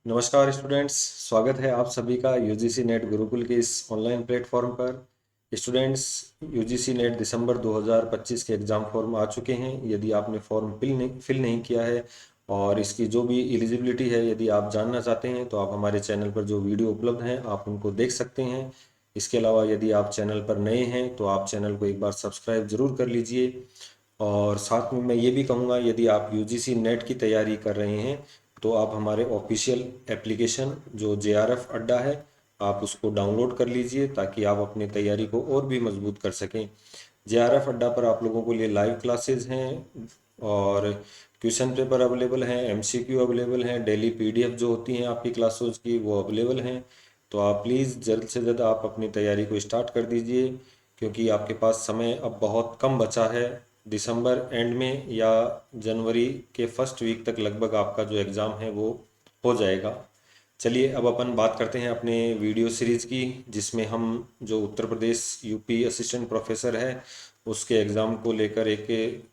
नमस्कार स्टूडेंट्स, स्वागत है आप सभी का यूजीसी नेट गुरुकुल के इस ऑनलाइन प्लेटफॉर्म पर। स्टूडेंट्स, यूजीसी नेट दिसंबर 2025 के एग्ज़ाम फॉर्म आ चुके हैं। यदि आपने फॉर्म फिल नहीं किया है और इसकी जो भी एलिजिबिलिटी है, यदि आप जानना चाहते हैं तो आप हमारे चैनल पर जो वीडियो उपलब्ध हैं आप उनको देख सकते हैं। इसके अलावा यदि आप चैनल पर नए हैं तो आप चैनल को एक बार सब्सक्राइब ज़रूर कर लीजिए। और साथ में मैं ये भी कहूँगा, यदि आप यूजीसी नेट की तैयारी कर रहे हैं तो आप हमारे ऑफिशियल एप्लीकेशन जो जेआरएफ अड्डा है, आप उसको डाउनलोड कर लीजिए ताकि आप अपनी तैयारी को और भी मजबूत कर सकें। जेआरएफ अड्डा पर आप लोगों के लिए लाइव क्लासेस हैं और क्वेश्चन पेपर अवेलेबल हैं, एमसीक्यू अवेलेबल हैं, डेली पीडीएफ जो होती हैं आपकी क्लासेस की वो अवेलेबल हैं। तो आप प्लीज़ जल्द से जल्द आप अपनी तैयारी को स्टार्ट कर दीजिए, क्योंकि आपके पास समय अब बहुत कम बचा है। दिसंबर एंड में या जनवरी के फर्स्ट वीक तक लगभग आपका जो एग्ज़ाम है वो हो जाएगा। चलिए अब अपन बात करते हैं अपने वीडियो सीरीज़ की, जिसमें हम जो Uttar Pradesh UP assistant professor है उसके एग्ज़ाम को लेकर एक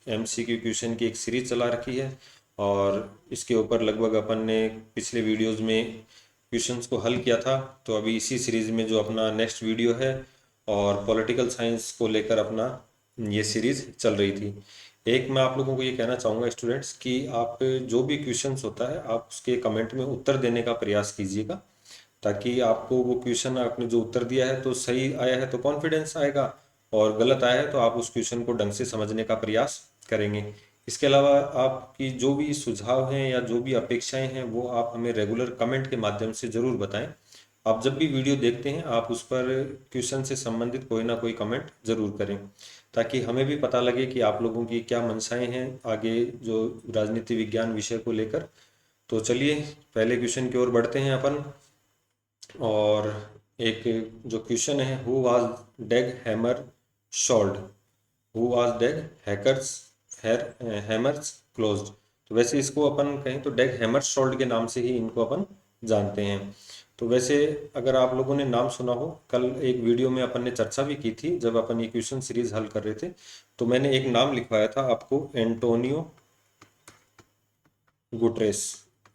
एमसीक्यू क्वेश्चन की एक सीरीज़ चला रखी है। और इसके ऊपर लगभग अपन ने पिछले वीडियोस में क्वेश्चंस को हल किया था। तो अभी इसी सीरीज़ में जो अपना नेक्स्ट वीडियो है और पॉलिटिकल साइंस को लेकर अपना ये सीरीज़ चल रही थी। एक मैं आप लोगों को ये कहना चाहूँगा स्टूडेंट्स कि आप जो भी क्वेश्चंस होता है आप उसके कमेंट में उत्तर देने का प्रयास कीजिएगा, ताकि आपको वो क्वेश्चन आपने जो उत्तर दिया है तो सही आया है तो कॉन्फिडेंस आएगा, और गलत आया है तो आप उस क्वेश्चन को ढंग से समझने का प्रयास करेंगे। इसके अलावा आपकी जो भी सुझाव हैं या जो भी अपेक्षाएं हैं वो आप हमें रेगुलर कमेंट के माध्यम से ज़रूर बताएं। आप जब भी वीडियो देखते हैं आप उस पर क्वेश्चन से संबंधित कोई ना कोई कमेंट ज़रूर करें, ताकि हमें भी पता लगे कि आप लोगों की क्या मंशाएं हैं आगे जो राजनीति विज्ञान विषय को लेकर। तो चलिए पहले क्वेश्चन की ओर बढ़ते हैं अपन। और एक जो क्वेश्चन है, हु वाज डेग हैमर शॉल्ड, हु वाज डेग हैकर्स हैमर्स क्लोज्ड। तो वैसे इसको अपन कहें तो डेग हैमर शॉल्ड के नाम से ही इनको अपन जानते हैं। तो वैसे अगर आप लोगों ने नाम सुना हो, कल एक वीडियो में अपन ने चर्चा भी की थी जब अपन ये क्वेश्चन सीरीज हल कर रहे थे, तो मैंने एक नाम लिखवाया था आपको, एंटोनियो गुटरेस।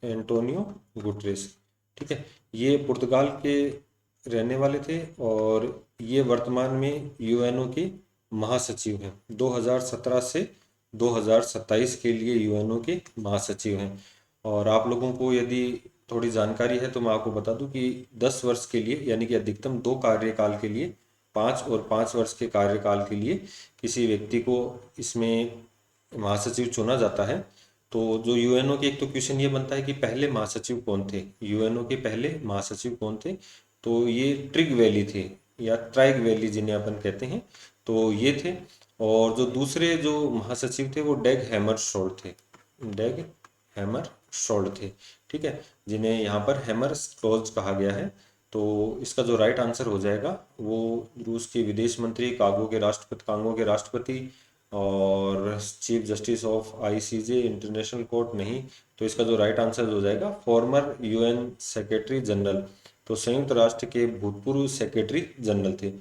एंटोनियो गुटरेस, ठीक है। ये पुर्तगाल के रहने वाले थे और ये वर्तमान में यूएनओ के महासचिव हैं। 2017 से 2027 के लिए यूएनओ के महासचिव हैं। और आप लोगों को यदि थोड़ी जानकारी है तो मैं आपको बता दूं कि 10 वर्ष के लिए, यानी कि अधिकतम 2 कार्यकाल के लिए, 5 और 5 वर्ष के कार्यकाल के लिए किसी व्यक्ति को इसमें महासचिव चुना जाता है। तो जो यूएनओ के, एक तो क्वेश्चन ये बनता है कि पहले महासचिव कौन थे, यूएनओ के पहले महासचिव कौन थे। तो ये ट्रिग वैली थे या ट्राइग वैली जिन्हें अपन कहते हैं, तो ये थे। और जो दूसरे जो महासचिव थे वो डेग हैमर शोल्ड थे, डेग हैमर शोल्ड थे, ठीक है, जिन्हें यहाँ पर हैमर क्लोज कहा गया है। तो इसका जो राइट आंसर हो जाएगा वो रूस के विदेश मंत्री, कांगो के राष्ट्रपति और chief justice of ICJ international court नहीं, तो इसका जो राइट आंसर हो जाएगा फॉर्मर यूएन सेक्रेटरी जनरल। तो संयुक्त राष्ट्र के भूतपूर्व सेक्रेटरी जनरल थे।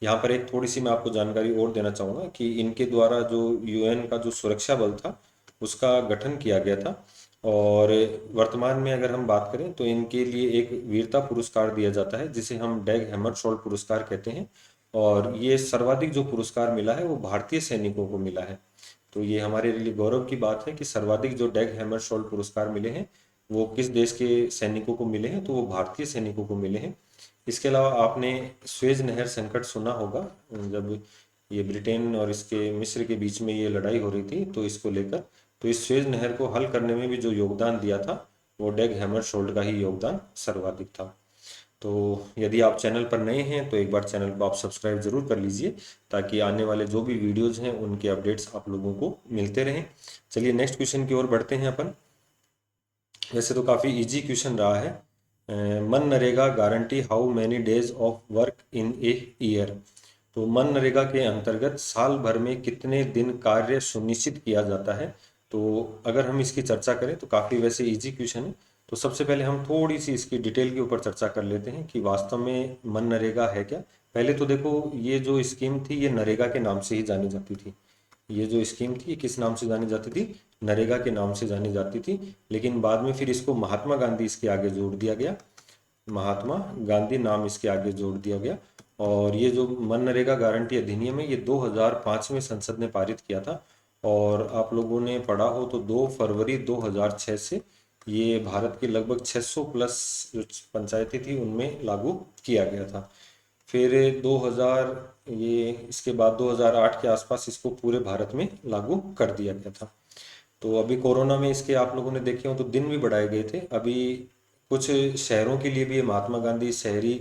यहाँ पर एक थोड़ी सी मैं आपको जानकारी और देना चाहूँगा कि इनके द्वारा जो यूएन का जो सुरक्षा बल था उसका गठन किया गया था। और वर्तमान में अगर हम बात करें तो इनके लिए एक वीरता पुरस्कार दिया जाता है जिसे हम डैग हैमरशोल्ड पुरस्कार कहते हैं। और ये सर्वाधिक जो पुरस्कार मिला है वो भारतीय सैनिकों को मिला है। तो ये हमारे लिए गौरव की बात है कि सर्वाधिक जो डैग हैमरशोल्ड पुरस्कार मिले हैं वो किस देश के सैनिकों को मिले हैं, तो वो भारतीय सैनिकों को मिले हैं। इसके अलावा आपने स्वेज नहर संकट सुना होगा, जब ये ब्रिटेन और इसके मिस्र के बीच में ये लड़ाई हो रही थी तो इसको लेकर, तो इस स्वेज नहर को हल करने में भी जो योगदान दिया था वो डेग हैमरशोल्ड का ही योगदान सर्वाधिक था। तो यदि आप चैनल पर नए हैं तो एक बार चैनल को आप सब्सक्राइब जरूर कर लीजिए, ताकि आने वाले जो भी वीडियोज हैं उनके अपडेट्स आप लोगों को मिलते रहें। चलिए नेक्स्ट क्वेश्चन की ओर बढ़ते हैं अपन। वैसे तो काफ़ी इजी क्वेश्चन रहा है। MNREGA guarantee how many days of work in a year. तो मनरेगा के अंतर्गत साल भर में कितने दिन कार्य सुनिश्चित किया जाता है। तो अगर हम इसकी चर्चा करें तो काफ़ी वैसे इजी क्वेश्चन है। तो सबसे पहले हम थोड़ी सी इसकी डिटेल के ऊपर चर्चा कर लेते हैं कि वास्तव में मनरेगा है क्या। पहले तो देखो, ये जो स्कीम थी ये नरेगा के नाम से ही जानी जाती थी। ये जो स्कीम थी ये किस नाम से जानी जाती थी? नरेगा के नाम से जानी जाती थी। लेकिन बाद में फिर इसको महात्मा गांधी इसके आगे जोड़ दिया गया, महात्मा गांधी नाम इसके आगे जोड़ दिया गया। और ये जो मनरेगा गारंटी अधिनियम है ये 2005 में संसद ने पारित किया था। और आप लोगों ने पढ़ा हो तो 2 फरवरी 2006 से ये भारत के लगभग 600 प्लस जो पंचायतें थी उनमें लागू किया गया था। फिर 2000 ये इसके बाद 2008 के आसपास इसको पूरे भारत में लागू कर दिया गया था। तो अभी कोरोना में इसके आप लोगों ने देखे हो तो दिन भी बढ़ाए गए थे। अभी कुछ शहरों के लिए भी ये महात्मा गांधी शहरी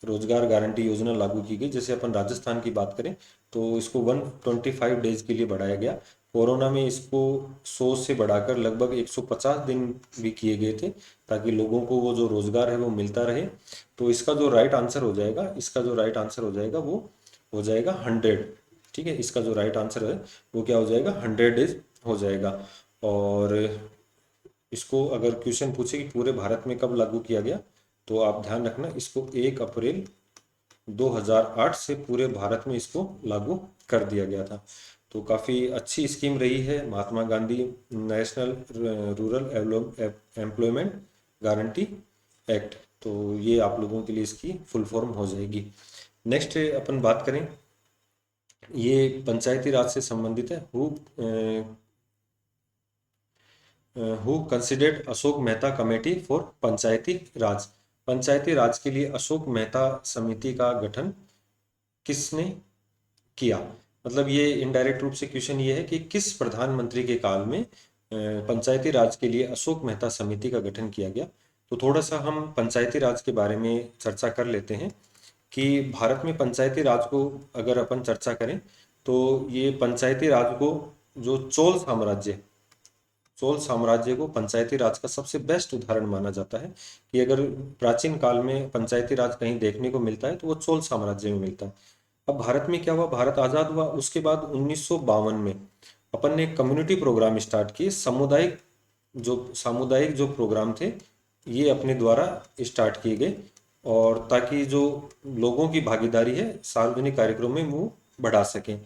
रोजगार गारंटी योजना लागू की गई। जैसे अपन राजस्थान की बात करें तो इसको 125 डेज के लिए बढ़ाया गया। कोरोना में इसको 100 से बढ़ाकर लगभग 150 दिन भी किए गए थे, ताकि लोगों को वो जो रोजगार है वो मिलता रहे। तो इसका जो राइट आंसर हो जाएगा, इसका जो राइट आंसर हो जाएगा वो हो जाएगा 100। ठीक है, इसका जो राइट आंसर है वो क्या हो जाएगा? 100 डेज हो जाएगा। और इसको अगर क्वेश्चन पूछे कि पूरे भारत में कब लागू किया गया, तो आप ध्यान रखना इसको 1 अप्रैल 2008 से पूरे भारत में इसको लागू कर दिया गया था। तो काफ़ी अच्छी स्कीम रही है Mahatma Gandhi national rural employment guarantee act. तो ये आप लोगों के लिए इसकी फुल फॉर्म हो जाएगी। नेक्स्ट अपन बात करें, ये पंचायती राज से संबंधित है। Who considered Ashok Mehta committee for Panchayati Raj. Panchayati Raj के लिए अशोक मेहता समिति का गठन किसने किया? मतलब ये इनडायरेक्ट रूप से क्वेश्चन ये है कि किस प्रधानमंत्री के काल में पंचायती राज के लिए अशोक मेहता समिति का गठन किया गया। तो थोड़ा सा हम पंचायती राज के बारे में चर्चा कर लेते हैं कि भारत में पंचायती राज को अगर अपन चर्चा करें तो ये पंचायती राज को जो चोल साम्राज्य को पंचायती राज का सबसे बेस्ट उदाहरण माना जाता है। कि अगर प्राचीन काल में पंचायती राज कहीं देखने को मिलता है तो वो चोल साम्राज्य में मिलता है। अब भारत में क्या हुआ, भारत आजाद हुआ, उसके बाद 1952 में अपन ने कम्युनिटी प्रोग्राम स्टार्ट किए। सामुदायिक जो प्रोग्राम थे ये अपने द्वारा स्टार्ट किए गए, और ताकि जो लोगों की भागीदारी है सार्वजनिक कार्यक्रम में वो बढ़ा सकें।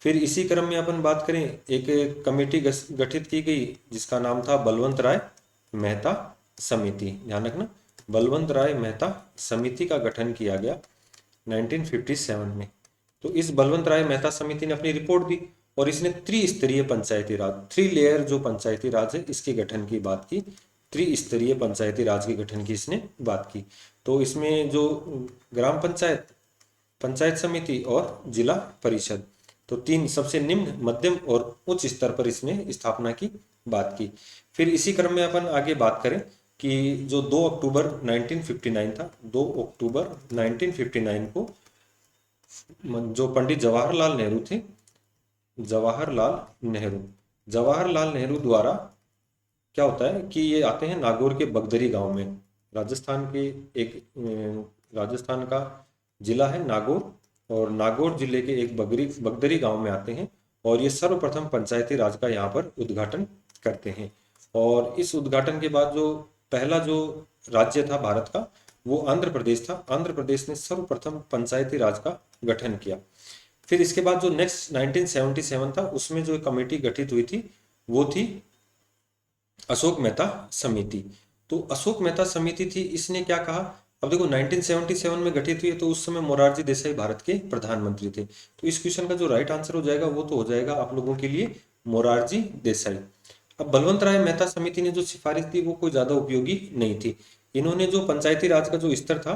फिर इसी क्रम में अपन बात करें, एक कमेटी गठित की गई जिसका नाम था बलवंत राय मेहता समिति। ध्यान रखना, बलवंत राय मेहता समिति का गठन किया गया 1957 में। तो इस बलवंत राय मेहता समिति ने अपनी रिपोर्ट दी और इसने त्रिस्तरीय पंचायती राज, 3 लेयर जो पंचायती राज है इसके गठन की बात की। त्रिस्तरीय पंचायती राज के गठन की इसने बात की। तो इसमें जो ग्राम पंचायत, पंचायत समिति और जिला परिषद, तो 3 सबसे निम्न, मध्यम और उच्च स्तर पर इसने स्थापना की बात की। फिर इसी क्रम में अपन आगे बात करें कि जो 2 अक्टूबर 1959 था, 2 अक्टूबर 1959 को जो पंडित जवाहरलाल नेहरू थे, जवाहरलाल नेहरू द्वारा क्या होता है कि ये आते हैं नागौर के बगदरी गांव में। राजस्थान के राजस्थान का जिला है नागौर, और नागौर जिले के एक बगदरी गांव में आते हैं और ये सर्वप्रथम पंचायती राज का यहाँ पर उद्घाटन करते हैं। और इस उद्घाटन के बाद जो पहला जो राज्य था भारत का वो आंध्र प्रदेश था। आंध्र प्रदेश ने सर्वप्रथम पंचायती राज का गठन किया। फिर इसके बाद जो नेक्स्ट 1977 था उसमें जो कमेटी गठित हुई थी वो थी अशोक मेहता समिति। तो अशोक मेहता समिति थी, इसने क्या कहा, अब देखो 1977 में गठित हुई है तो उस समय मोरारजी देसाई भारत के प्रधानमंत्री थे। तो इस क्वेश्चन का जो राइट आंसर हो जाएगा वो तो हो जाएगा आप लोगों के लिए मोरारजी देसाई। अब बलवंत राय मेहता समिति ने जो सिफारिश दी वो कोई ज्यादा उपयोगी नहीं थी। इन्होंने जो पंचायती राज का जो स्तर था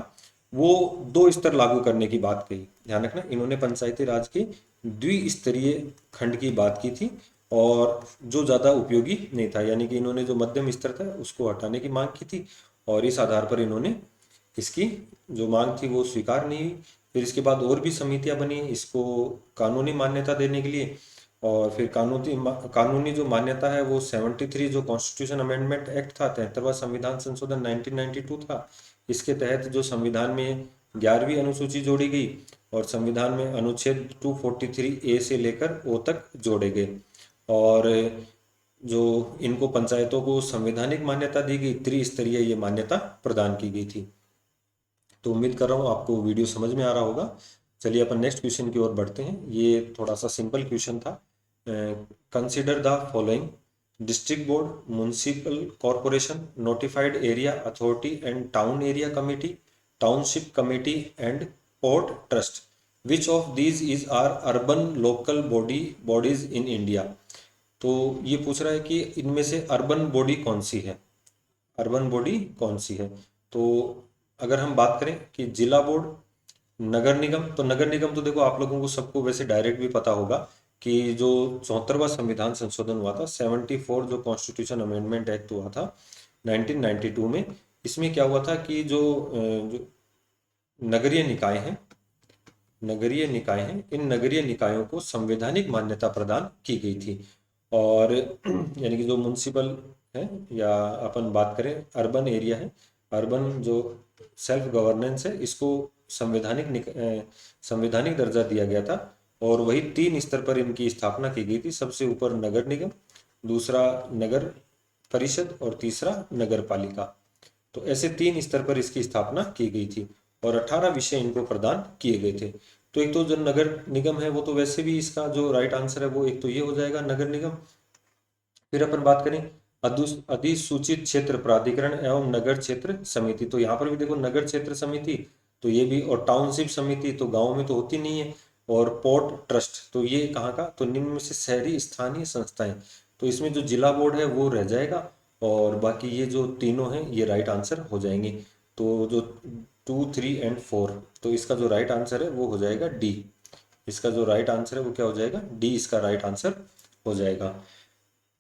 वो 2 स्तर लागू करने की बात कही। ध्यान रखना, इन्होंने पंचायती राज के द्विस्तरीय खंड की बात की थी और जो ज्यादा उपयोगी नहीं था, यानी कि इन्होंने जो मध्यम स्तर था उसको हटाने की मांग की थी और इस आधार पर इन्होंने इसकी जो मांग थी वो स्वीकार नहीं हुई। फिर इसके बाद और भी समितियां बनी इसको कानूनी मान्यता देने के लिए, और फिर कानूनी जो मान्यता है वो 73 जो कॉन्स्टिट्यूशन अमेंडमेंट एक्ट था, 73वां संविधान संशोधन 1992 था। इसके तहत जो संविधान में 11वीं अनुसूची जोड़ी गई और संविधान में अनुच्छेद 243A से लेकर O तक जोड़े गए, और जो इनको पंचायतों को संवैधानिक मान्यता दी गई, त्रिस्तरीय ये मान्यता प्रदान की गई थी। तो उम्मीद कर रहा हूँ आपको वीडियो समझ में आ रहा होगा। चलिए अपन नेक्स्ट क्वेश्चन की ओर बढ़ते हैं। ये थोड़ा सा सिंपल क्वेश्चन था। Consider the following: district board, municipal corporation, notified area authority and town area committee, township committee and port trust. Which of these is are urban local bodies in India. तो ये पूछ रहा है कि इनमें से urban body कौन सी है, अर्बन बॉडी कौन सी है। तो अगर हम बात करें कि जिला बोर्ड, नगर निगम, तो नगर निगम तो देखो आप लोगों को सबको वैसे डायरेक्ट भी पता होगा कि जो 74वां संविधान संशोधन हुआ था, 74 जो कॉन्स्टिट्यूशन अमेंडमेंट एक्ट हुआ था 1992 में, इसमें क्या हुआ था कि जो नगरीय निकाय हैं, नगरीय निकाय हैं, इन नगरीय निकायों को संवैधानिक मान्यता प्रदान की गई थी। और यानी कि जो म्युनिसिपल है, या अपन बात करें अर्बन एरिया है, अर्बन जो सेल्फ गवर्नेंस है, इसको संवैधानिक दर्जा दिया गया था। और वही 3 स्तर पर इनकी स्थापना की गई थी। सबसे ऊपर नगर निगम, दूसरा नगर परिषद और तीसरा नगर पालिका। तो ऐसे 3 स्तर पर इसकी स्थापना की गई थी और 18 विषय इनको प्रदान किए गए थे। तो एक तो जो नगर निगम है वो तो वैसे भी इसका जो राइट आंसर है वो एक तो ये हो जाएगा, नगर निगम। फिर अपन बात करें अधिसूचित क्षेत्र प्राधिकरण एवं नगर क्षेत्र समिति, तो यहाँ पर भी देखो नगर क्षेत्र समिति तो ये भी, और टाउनशिप समिति तो गांव में तो होती नहीं है, और पोर्ट ट्रस्ट तो ये कहाँ का, तो निम्न में से शहरी स्थानीय संस्थाएं। तो इसमें जो जिला बोर्ड है वो रह जाएगा और बाकी ये जो तीनों हैं ये राइट आंसर हो जाएंगे। तो जो 2, 3 एंड 4, तो इसका जो राइट आंसर है वो हो जाएगा डी। इसका जो राइट आंसर है वो क्या हो जाएगा, डी इसका राइट आंसर हो जाएगा।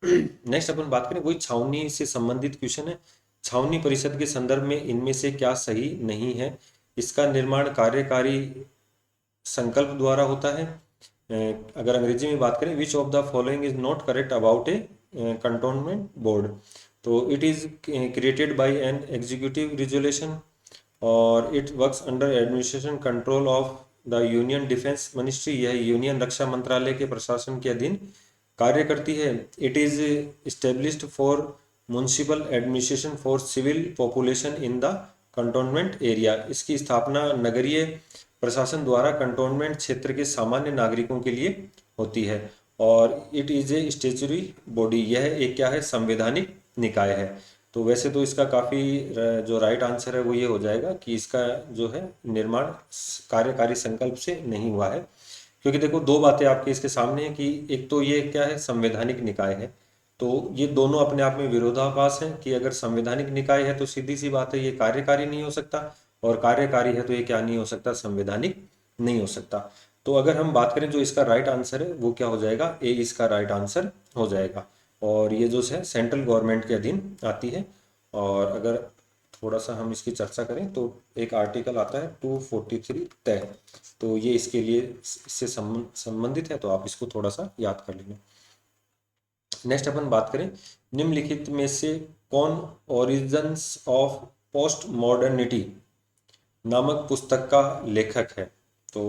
नेक्स्ट अपन बात करें, वही छावनी से संबंधित क्वेश्चन है। छावनी परिषद के संदर्भ में इनमें से क्या सही नहीं है। इसका निर्माण कार्यकारी संकल्प द्वारा होता है। अगर अंग्रेजी में बात करें, which of the following is not correct about a cantonment board. तो it is created by an executive resolution और it works under administration control of the union defence ministry. यह यूनियन रक्षा मंत्रालय के प्रशासन के अधीन कार्य करती है। It is established for municipal administration for civil population in the cantonment area. इसकी स्थापना नगरीय प्रशासन द्वारा कंटोनमेंट क्षेत्र के सामान्य नागरिकों के लिए होती है। और it is a statutory body, यह एक क्या है, संवैधानिक निकाय है। तो वैसे तो इसका काफ़ी जो राइट आंसर है वो ये हो जाएगा कि इसका जो है निर्माण कार्यकारी संकल्प से नहीं हुआ है। क्योंकि देखो दो बातें आपके इसके सामने हैं कि एक तो ये क्या है, संवैधानिक निकाय है, तो ये दोनों अपने आप में विरोधाभास हैं कि अगर संवैधानिक निकाय है तो सीधी सी बात है ये कार्यकारी नहीं हो सकता, और कार्यकारी है तो ये क्या नहीं हो सकता, संवैधानिक नहीं हो सकता। तो अगर हम बात करें जो इसका राइट आंसर है वो क्या हो जाएगा, ए इसका राइट आंसर हो जाएगा। और ये जो है सेंट्रल गवर्नमेंट के अधीन आती है। और अगर थोड़ा सा हम इसकी चर्चा करें तो एक आर्टिकल आता है 243 तय, तो ये इसके लिए इससे संबंधित है, तो आप इसको थोड़ा सा याद कर लेना। नेक्स्ट अपन बात करें, निम्नलिखित में से कौन ओरिजिन्स ऑफ पोस्ट मॉडर्निटी नामक पुस्तक का लेखक है। तो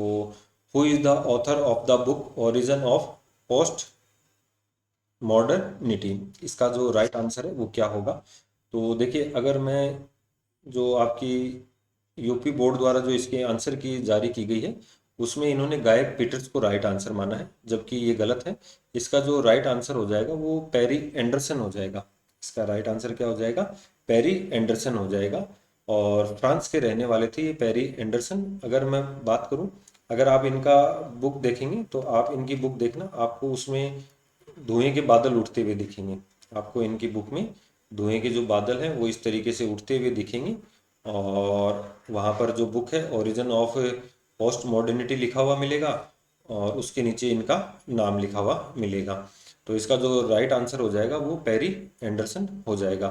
who is the author of the book origin of post modernity, इसका जो राइट आंसर है वो क्या होगा। तो देखिए अगर मैं जो आपकी यूपी बोर्ड द्वारा जो इसके आंसर की जारी की गई है उसमें इन्होंने गायक पीटर्स को राइट आंसर माना है, जबकि ये गलत है। इसका जो राइट आंसर हो जाएगा वो पेरी एंडरसन हो जाएगा। इसका राइट आंसर क्या हो जाएगा, पेरी एंडरसन हो जाएगा। और फ्रांस के रहने वाले थे ये पेरी एंडरसन। अगर मैं बात करूं, अगर आप इनका बुक देखेंगे तो आप इनकी बुक देखना, आपको उसमें धुएं के बादल उठते हुए दिखेंगे। आपको इनकी बुक में धुएं के जो बादल हैं वो इस तरीके से उठते हुए दिखेंगे। और वहाँ पर जो बुक है ओरिजिन ऑफ पोस्ट मॉडर्निटी लिखा हुआ मिलेगा और उसके नीचे इनका नाम लिखा हुआ मिलेगा। तो इसका जो राइट आंसर हो जाएगा वो पेरी एंडरसन हो जाएगा।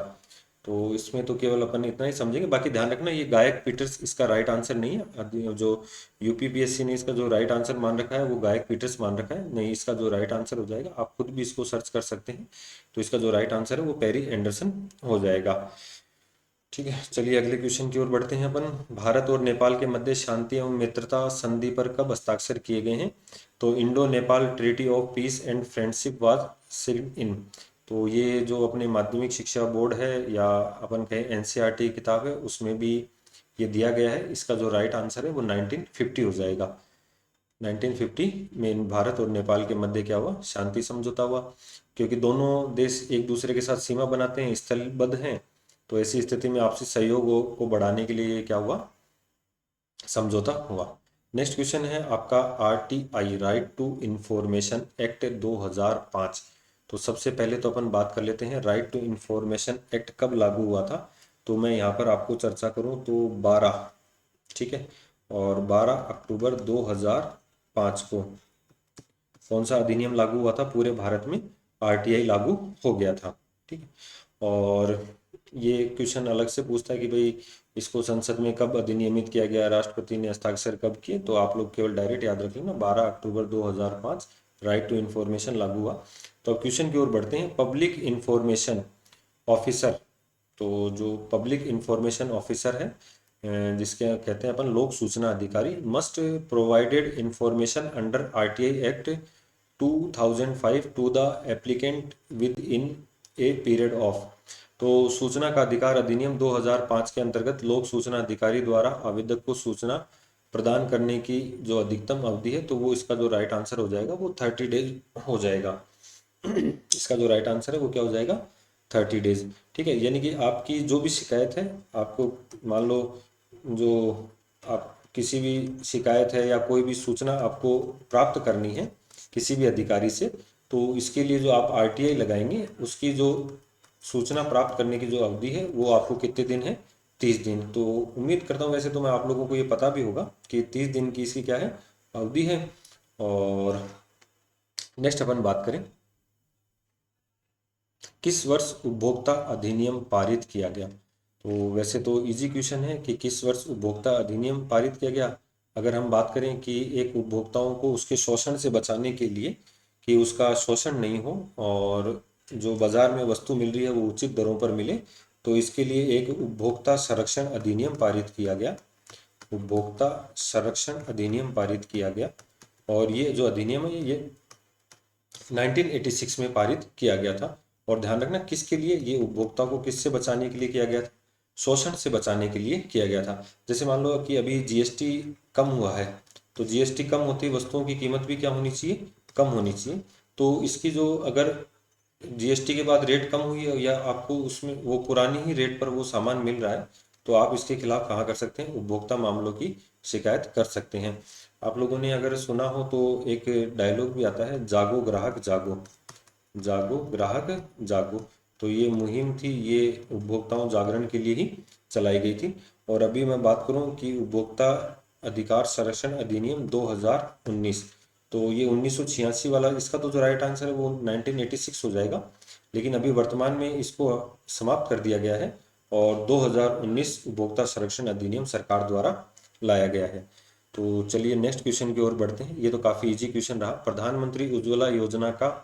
तो इसमें तो केवल अपन इतना ही समझेंगे, बाकी ध्यान रखना ये गायक पीटर्स इसका राइट आंसर नहीं है। जो यूपीपीएससी ने इसका जो राइट आंसर मान रखा है वो गायक पीटर्स मान रखा है, नहीं इसका जो राइट आंसर हो जाएगा, आप खुद भी इसको सर्च कर सकते हैं। तो इसका जो राइट आंसर है वो पेरी एंडरसन हो जाएगा। ठीक है, चलिए अगले क्वेश्चन की ओर बढ़ते हैं अपन। भारत और नेपाल के मध्य शांति एवं मित्रता संधि पर कब हस्ताक्षर किए गए हैं। तो Indo Nepal treaty of peace and friendship was signed in. तो ये जो अपने माध्यमिक शिक्षा बोर्ड है या अपन कहें एनसीईआरटी किताब है उसमें भी ये दिया गया है। इसका जो राइट आंसर है वो 1950 हो जाएगा। 1950 में भारत और नेपाल के मध्य क्या हुआ, शांति समझौता हुआ। क्योंकि दोनों देश एक दूसरे के साथ सीमा बनाते हैं, स्थलबद्ध हैं, तो ऐसी स्थिति में आपसी सहयोग को बढ़ाने के लिए ये क्या हुआ, समझौता हुआ। नेक्स्ट क्वेश्चन है आपका RTI, right to information act 2005। तो सबसे पहले तो अपन बात कर लेते हैं राइट टू इंफॉर्मेशन एक्ट कब लागू हुआ था। तो मैं यहाँ पर आपको चर्चा करूँ तो 12, ठीक है, और 12 अक्टूबर 2005 को कौन सा अधिनियम लागू हुआ था, पूरे भारत में आरटीआई लागू हो गया था, ठीक है। और ये क्वेश्चन अलग से पूछता है कि भाई इसको संसद में कब अधिनियमित किया गया, राष्ट्रपति ने हस्ताक्षर कब किए, तो आप लोग केवल डायरेक्ट याद रख लेना 12 अक्टूबर 2005 राइट टू इन्फॉर्मेशन लागू हुआ। तो अब क्वेश्चन की ओर बढ़ते हैं। पब्लिक इंफॉर्मेशन ऑफिसर, तो जो पब्लिक इंफॉर्मेशन ऑफिसर है, जिसके कहते हैं अपन लोक सूचना अधिकारी, must provided information under RTI act 2005 to the applicant within a period of. तो सूचना का अधिकार अधिनियम 2005 के अंतर्गत लोक सूचना अधिकारी द्वारा आवेदक को सूचना प्रदान करने की जो अधिकतम अवधि है, तो वो इसका जो राइट आंसर हो जाएगा वो 30 डेज हो जाएगा। इसका जो राइट आंसर है वो क्या हो जाएगा, 30 डेज, ठीक है। यानी कि आपकी जो भी शिकायत है, आपको मान लो जो आप किसी भी शिकायत है या कोई भी सूचना आपको प्राप्त करनी है किसी भी अधिकारी से, तो इसके लिए जो आप आरटीआई लगाएंगे उसकी जो सूचना प्राप्त करने की जो अवधि है वो आपको कितने दिन है, 30 दिन। तो उम्मीद करता हूँ वैसे तो मैं आप लोगों को ये पता भी होगा कि 30 दिन की इसकी क्या है, अवधि है। और नेक्स्ट अपन बात करें, किस वर्ष उपभोक्ता अधिनियम पारित किया गया। तो वैसे तो इजी क्वेश्चन है कि किस वर्ष उपभोक्ता अधिनियम पारित किया गया। अगर हम बात करें कि एक उपभोक्ताओं को उसके शोषण से बचाने के लिए, कि उसका शोषण नहीं हो और जो बाजार में वस्तु मिल रही है वो उचित दरों पर मिले, तो इसके लिए एक उपभोक्ता संरक्षण अधिनियम पारित किया गया। उपभोक्ता संरक्षण अधिनियम पारित किया गया, और ये जो अधिनियम है ये 1986 में पारित किया गया था। और ध्यान रखना किसके लिए, ये उपभोक्ता को किससे बचाने के लिए किया गया था, शोषण से बचाने के लिए किया गया था। जैसे मान लो कि अभी जीएसटी कम हुआ है, तो जीएसटी कम होती वस्तुओं की कीमत भी क्या होनी चाहिए, कम होनी चाहिए। तो इसकी जो अगर जीएसटी के बाद रेट कम हुई है या आपको उसमें वो पुरानी ही रेट पर वो सामान मिल रहा है, तो आप इसके खिलाफ कहाँ कर सकते हैं, उपभोक्ता मामलों की शिकायत कर सकते हैं। आप लोगों ने अगर सुना हो तो एक डायलॉग भी आता है, जागो ग्राहक जागो, जागो ग्राहक जागो। तो ये मुहिम थी, ये उपभोक्ताओं जागरण के लिए ही चलाई गई थी। और अभी मैं बात करूं कि उपभोक्ता अधिकार संरक्षण अधिनियम 2019, तो ये 1986 वाला, इसका तो जो राइट आंसर है वो 1986 हो जाएगा। लेकिन अभी वर्तमान में इसको समाप्त कर दिया गया है और 2019 उपभोक्ता संरक्षण अधिनियम सरकार द्वारा लाया गया है। तो चलिए नेक्स्ट क्वेश्चन की ओर बढ़ते हैं। ये तो काफ़ी इजी क्वेश्चन रहा। प्रधानमंत्री उज्ज्वला योजना का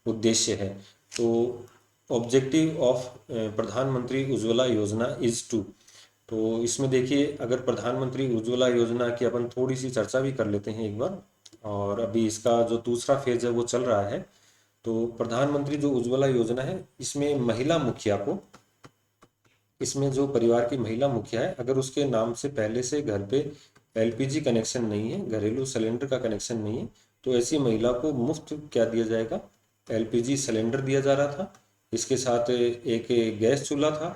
उद्देश्य है, तो ऑब्जेक्टिव ऑफ प्रधानमंत्री उज्ज्वला योजना इज टू। तो इसमें देखिए, अगर प्रधानमंत्री उज्ज्वला योजना की अपन थोड़ी सी चर्चा भी कर लेते हैं एक बार। और अभी इसका जो दूसरा फेज है वो चल रहा है। तो प्रधानमंत्री जो उज्ज्वला योजना है, इसमें महिला मुखिया को, इसमें जो परिवार की महिला मुखिया है, अगर उसके नाम से पहले से घर पे एलपीजी कनेक्शन नहीं है, घरेलू सिलेंडर का कनेक्शन नहीं है, तो ऐसी महिला को मुफ्त क्या दिया जाएगा, एलपीजी सिलेंडर दिया जा रहा था। इसके साथ एक गैस चूल्हा था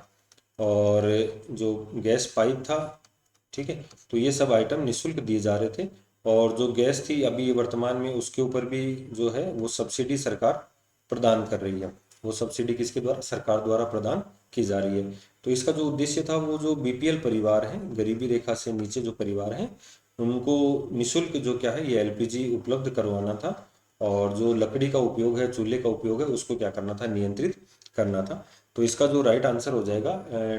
और जो गैस पाइप था, ठीक है। तो ये सब आइटम निःशुल्क दिए जा रहे थे। और जो गैस थी अभी ये वर्तमान में उसके ऊपर भी जो है वो सब्सिडी सरकार प्रदान कर रही है। वो सब्सिडी किसके द्वारा, सरकार द्वारा प्रदान की जा रही है। तो इसका जो उद्देश्य था, वो जो बीपीएल परिवार हैं, गरीबी रेखा से नीचे जो परिवार हैं, उनको निःशुल्क जो क्या है ये एलपीजी उपलब्ध करवाना था। और जो लकड़ी का उपयोग है, चूल्हे का उपयोग है, उसको क्या करना था, नियंत्रित करना था। तो इसका जो राइट आंसर हो जाएगा,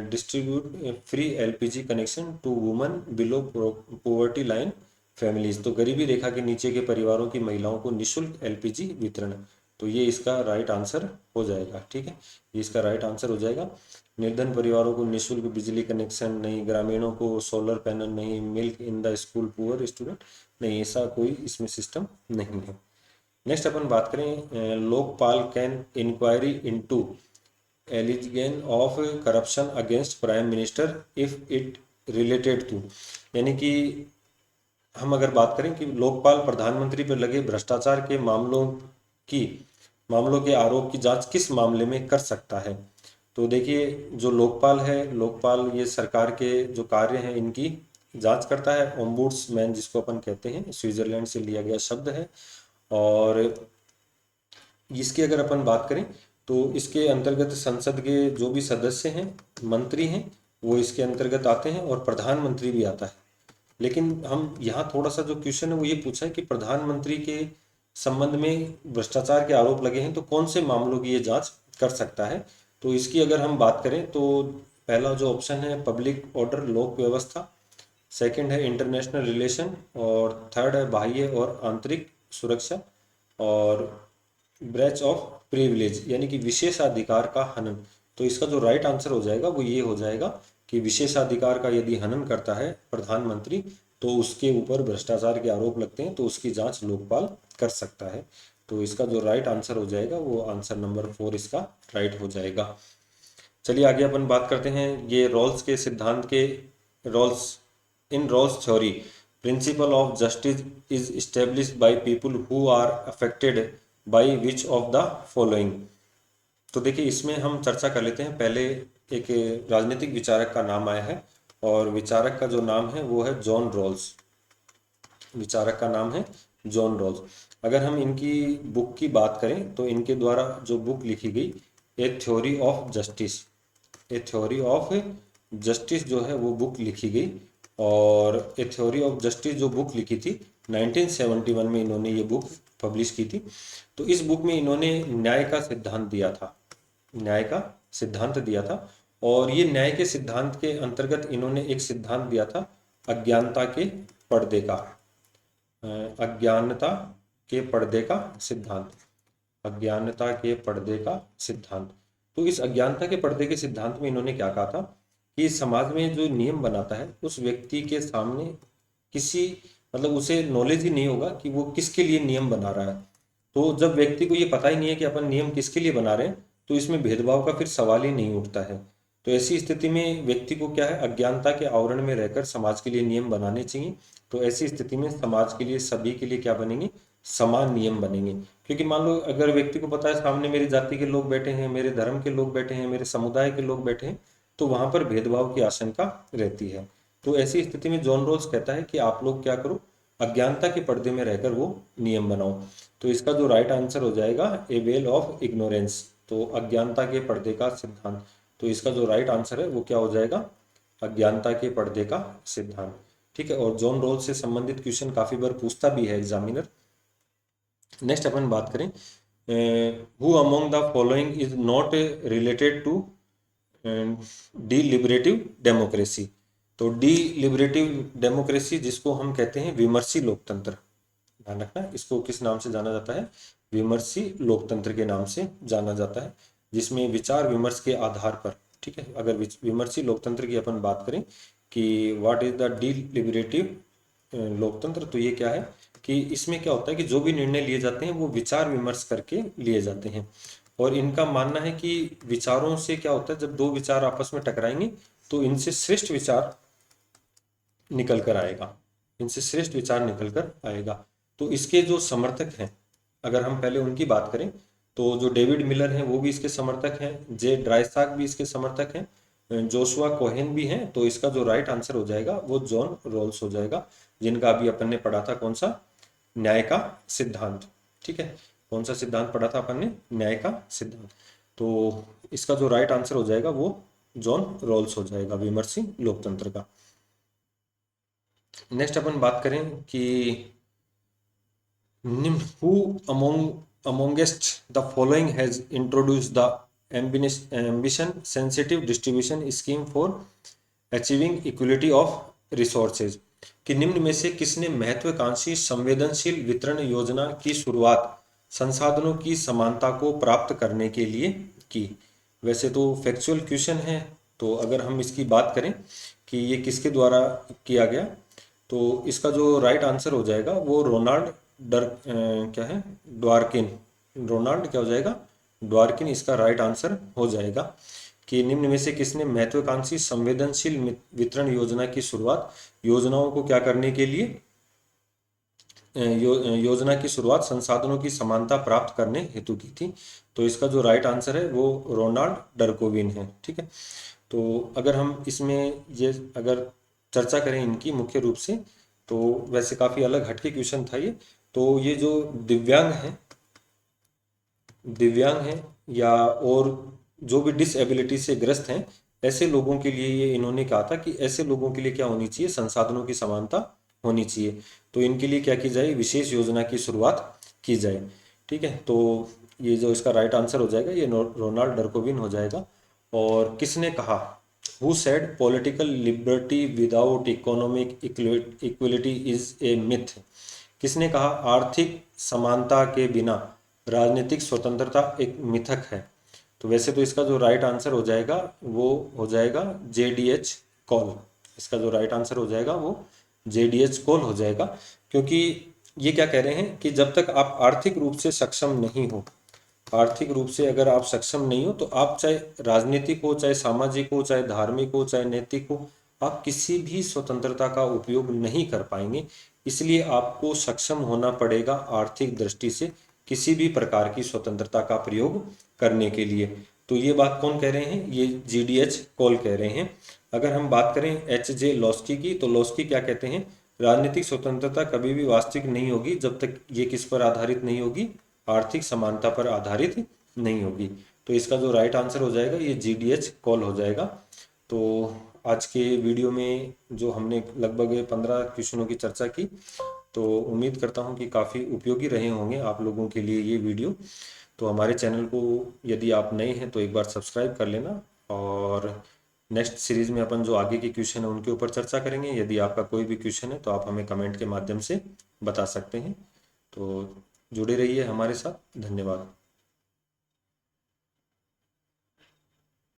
distribute free LPG connection to woman below poverty line families. तो गरीबी रेखा के नीचे के परिवारों की महिलाओं को निःशुल्क एलपीजी वितरण। तो ये इसका राइट आंसर हो जाएगा, ठीक है, ये इसका राइट आंसर हो जाएगा। निर्धन परिवारों को निःशुल्क बिजली कनेक्शन नहीं, ग्रामीणों को सोलर पैनल नहीं, milk in the school poor student नहीं, ऐसा कोई इसमें सिस्टम नहीं है। नेक्स्ट अपन बात करें, Lokpal can inquiry into allegation of corruption against prime minister if it related to. यानी कि हम अगर बात करें कि लोकपाल प्रधानमंत्री पर लगे भ्रष्टाचार के की मामलों के आरोप की जांच किस मामले में कर सकता है। तो देखिए, जो लोकपाल है, लोकपाल ये सरकार के जो कार्य हैं इनकी जांच करता है। ओम्बुड्समैन जिसको अपन कहते हैं, स्विट्जरलैंड से लिया गया शब्द है। और इसकी अगर अपन बात करें तो इसके अंतर्गत संसद के जो भी सदस्य हैं, मंत्री हैं, वो इसके अंतर्गत आते हैं और प्रधानमंत्री भी आता है। लेकिन हम यहाँ थोड़ा सा जो क्वेश्चन है वो ये पूछा है कि प्रधानमंत्री के संबंध में भ्रष्टाचार के आरोप लगे हैं तो कौन से मामलों की ये जांच कर सकता है। तो इसकी अगर हम बात करें तो पहला जो ऑप्शन है पब्लिक ऑर्डर, लोक व्यवस्था, सेकंड है इंटरनेशनल रिलेशन, और थर्ड है बाह्य और आंतरिक सुरक्षा, और ब्रेच ऑफ प्रिविलेज यानी कि विशेषाधिकार का हनन। तो इसका जो राइट आंसर हो जाएगा वो ये हो जाएगा कि विशेषाधिकार का यदि हनन करता है प्रधानमंत्री तो उसके ऊपर भ्रष्टाचार के आरोप लगते हैं तो उसकी जांच लोकपाल कर सकता है। तो इसका जो राइट आंसर हो जाएगा वो आंसर नंबर 4 इसका राइट हो जाएगा। चलिए आगे अपन बात करते हैं। ये रॉल्स के सिद्धांत के Rawls in Rawls theory principle of justice is established by people who are affected by which of the following. तो देखिए, इसमें हम चर्चा कर लेते हैं। पहले एक राजनीतिक विचारक का नाम आया है और विचारक का जो नाम है वो है जॉन रॉल्स। विचारक का नाम है जॉन रॉल्स। अगर हम इनकी बुक की बात करें तो इनके द्वारा जो बुक लिखी गई, ए theory of justice, A theory of justice जो है वो बुक लिखी गई। और ए थ्योरी ऑफ जस्टिस जो बुक लिखी थी 1971 में इन्होंने ये बुक पब्लिश की थी। तो इस बुक में इन्होंने न्याय का सिद्धांत दिया था, न्याय का सिद्धांत दिया था। और ये न्याय के सिद्धांत के अंतर्गत इन्होंने एक सिद्धांत दिया था अज्ञानता के पर्दे का, अज्ञानता के पर्दे का सिद्धांत, अज्ञानता के पर्दे का सिद्धांत। तो इस अज्ञानता के पर्दे के सिद्धांत में इन्होंने क्या कहा था कि समाज में जो नियम बनाता है उस व्यक्ति के सामने किसी मतलब उसे नॉलेज ही नहीं होगा कि वो किसके लिए नियम बना रहा है। तो जब व्यक्ति को ये पता ही नहीं है कि अपन नियम किसके लिए बना रहे हैं तो इसमें भेदभाव का फिर सवाल ही नहीं उठता है। तो ऐसी स्थिति में व्यक्ति को क्या है, अज्ञानता के आवरण में रहकर समाज के लिए नियम बनाने चाहिए। तो ऐसी स्थिति में समाज के लिए, सभी के लिए क्या बनेंगे, समान नियम बनेंगे। क्योंकि मान लो अगर व्यक्ति को पता है सामने मेरी जाति के लोग बैठे हैं, मेरे धर्म के लोग बैठे हैं, मेरे समुदाय के लोग बैठे हैं, तो वहां पर भेदभाव की आशंका रहती है। तो ऐसी स्थिति में जॉन रोल्स कहता है कि आप लोग क्या करो, अज्ञानता के पर्दे में रहकर वो नियम बनाओ। तो इसका जो राइट आंसर हो जाएगा ए वेल ऑफ इग्नोरेंस, तो अज्ञानता के पर्दे का सिद्धांत। तो इसका जो राइट आंसर है वो क्या हो जाएगा, अज्ञानता के पर्दे का सिद्धांत। ठीक है, और जॉन रोल्स से संबंधित क्वेश्चन काफी बार पूछता भी है एग्जामिनर। नेक्स्ट अपन बात करें, who among the following is not related to deliberative democracy. तो डिलिबरेटिव डेमोक्रेसी जिसको हम कहते हैं विमर्शी लोकतंत्र, ध्यान रखना इसको किस नाम से जाना जाता है, विमर्शी लोकतंत्र के नाम से जाना जाता है, जिसमें विचार विमर्श के आधार पर, ठीक है, अगर विमर्शी लोकतंत्र की अपन बात करें कि व्हाट इज द डिलिबरेटिव लोकतंत्र, तो ये क्या है कि इसमें क्या होता है कि जो भी निर्णय लिए जाते हैं वो विचार विमर्श करके लिए जाते हैं। और इनका मानना है कि विचारों से क्या होता है, जब दो विचार आपस में टकराएंगे तो इनसे श्रेष्ठ विचार निकल कर आएगा, इनसे श्रेष्ठ विचार निकल कर आएगा। तो इसके जो समर्थक हैं, अगर हम पहले उनकी बात करें तो जो डेविड मिलर हैं वो भी इसके समर्थक हैं, जे ड्राइसाक भी इसके समर्थक हैं, जोशुआ कोहेन भी हैं। तो इसका जो राइट आंसर हो जाएगा वो जॉन रोल्स हो जाएगा, जिनका अभी अपन ने पढ़ा था कौन सा, न्याय का सिद्धांत। ठीक है, कौन सा सिद्धांत पढ़ा था अपन ने, न्याय का सिद्धांत। तो इसका जो राइट आंसर हो जाएगा वो जॉन रोल्स हो जाएगा, विमर्शी लोकतंत्र का। नेक्स्ट अपन बात करें कि निम्न who amongst the following has introduce the ambition sensitive distribution scheme for achieving equality of resources. कि निम्न में से किसने महत्वाकांक्षी संवेदनशील वितरण योजना की शुरुआत संसाधनों की समानता को प्राप्त करने के लिए की। वैसे तो फैक्चुअल क्वेश्चन है, तो अगर हम इसकी बात करें कि ये किसके द्वारा किया गया, तो इसका जो राइट आंसर हो जाएगा वो रोनाल्ड क्या है, ड्वार्किन, रोनाल्ड क्या हो जाएगा, ड्वार्किन इसका राइट आंसर हो जाएगा। कि निम्न में से किसने महत्वाकांक्षी संवेदनशील वितरण योजना की शुरुआत योजनाओं को क्या करने के लिए, योजना की शुरुआत संसाधनों की समानता प्राप्त करने हेतु की थी। तो इसका जो राइट आंसर है वो रोनाल्ड डरकोविन है। ठीक है, तो अगर हम इसमें ये अगर चर्चा करें इनकी मुख्य रूप से, तो वैसे काफ़ी अलग हटके क्वेश्चन था ये। तो ये जो दिव्यांग हैं या और जो भी डिसएबिलिटी से ग्रस्त हैं, ऐसे लोगों के लिए ये इन्होंने कहा था कि ऐसे लोगों के लिए क्या होनी चाहिए, संसाधनों की समानता होनी चाहिए। तो इनके लिए क्या की जाए, विशेष योजना की शुरुआत की जाए। ठीक है, तो ये जो इसका राइट आंसर हो जाएगा ये रोनाल्ड डरकोविन हो जाएगा। और किसने कहा, who said political liberty without economic equality is a myth. किसने कहा आर्थिक समानता के बिना राजनीतिक स्वतंत्रता एक मिथक है। तो वैसे तो इसका जो राइट आंसर हो जाएगा वो हो जाएगा JDH कॉल। इसका जो राइट आंसर हो जाएगा वो JDH कॉल हो जाएगा, क्योंकि ये क्या कह रहे हैं कि जब तक आप आर्थिक रूप से सक्षम नहीं हो, आर्थिक रूप से अगर आप सक्षम नहीं हो, तो आप चाहे राजनीतिक हो, चाहे सामाजिक हो, चाहे धार्मिक हो, चाहे नैतिक हो, आप किसी भी स्वतंत्रता का उपयोग नहीं कर पाएंगे। इसलिए आपको सक्षम होना पड़ेगा आर्थिक दृष्टि से किसी भी प्रकार की स्वतंत्रता का प्रयोग करने के लिए। तो ये बात कौन कह रहे हैं, ये GDH कॉल कह रहे हैं। अगर हम बात करें HJ लॉस्की की, तो लॉस्की क्या कहते हैं, राजनीतिक स्वतंत्रता कभी भी वास्तविक नहीं होगी जब तक ये किस पर आधारित नहीं होगी, आर्थिक समानता पर आधारित नहीं होगी। तो इसका जो राइट आंसर हो जाएगा ये GDH कॉल हो जाएगा। तो आज के वीडियो में जो हमने लगभग 15 क्वेश्चनों की चर्चा की, तो उम्मीद करता हूँ कि काफ़ी उपयोगी रहे होंगे आप लोगों के लिए ये वीडियो। तो हमारे चैनल को यदि आप नए हैं तो एक बार सब्सक्राइब कर लेना, और नेक्स्ट सीरीज़ में अपन जो आगे के क्वेश्चन है उनके ऊपर चर्चा करेंगे। यदि आपका कोई भी क्वेश्चन है तो आप हमें कमेंट के माध्यम से बता सकते हैं। तो जुड़े रहिए हमारे साथ। धन्यवाद।